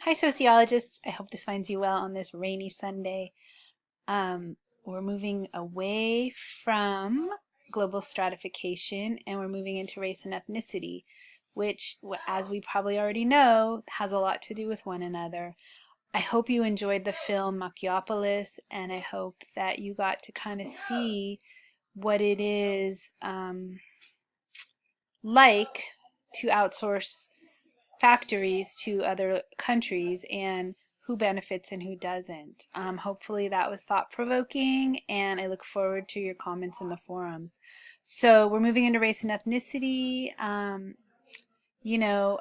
Hi, sociologists. I hope this finds you well on this rainy Sunday. We're moving away from global stratification and we're moving into race and ethnicity, which, as we probably already know, has a lot to do with one another. I hope you enjoyed the film Macchiopolis, and I hope that you got to kind of see what it is like to outsource factories to other countries and who benefits and who doesn't. Hopefully that was thought-provoking, and I look forward to your comments in the forums. So we're moving into race and ethnicity. A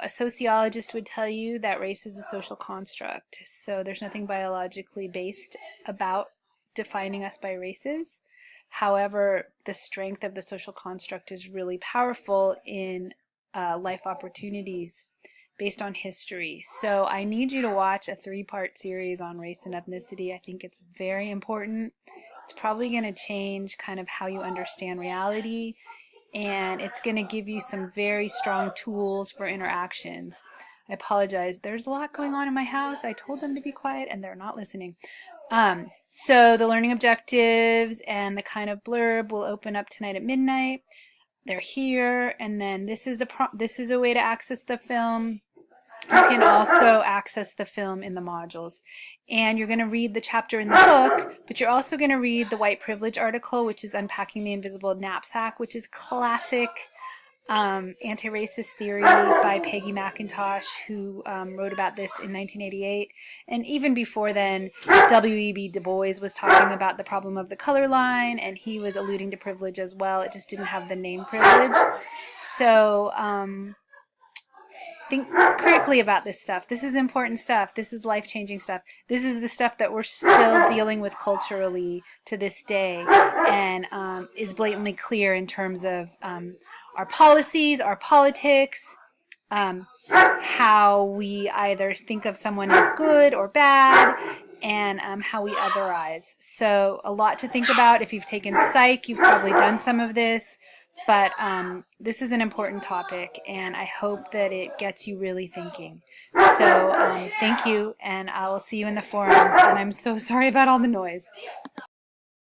sociologist would tell you that race is a social construct. So there's nothing biologically based about defining us by races. However, the strength of the social construct is really powerful in life opportunities based on history. So I need you to watch a 3-part series on race and ethnicity. I think it's very important. It's probably going to change kind of how you understand reality, and it's going to give you some very strong tools for interactions. I apologize. There's a lot going on in my house. I told them to be quiet and they're not listening. So the learning objectives and the kind of blurb will open up tonight at midnight. They're here, and then this is a way to access the film. You can also access the film in the modules. And you're going to read the chapter in the book, but you're also going to read the white privilege article, which is Unpacking the Invisible Knapsack, which is classic anti-racist theory by Peggy McIntosh, who wrote about this in 1988. And even before then, W.E.B. Du Bois was talking about the problem of the color line, and he was alluding to privilege as well. It just didn't have the name privilege. So think critically about this stuff. This is important stuff. This is life-changing stuff. This is the stuff that we're still dealing with culturally to this day, and is blatantly clear in terms of our policies, our politics, how we either think of someone as good or bad, and how we otherize. So a lot to think about. If you've taken psych, you've probably done some of this. But this is an important topic, and I hope that it gets you really thinking. So thank you, and I will see you in the forums. And I'm so sorry about all the noise.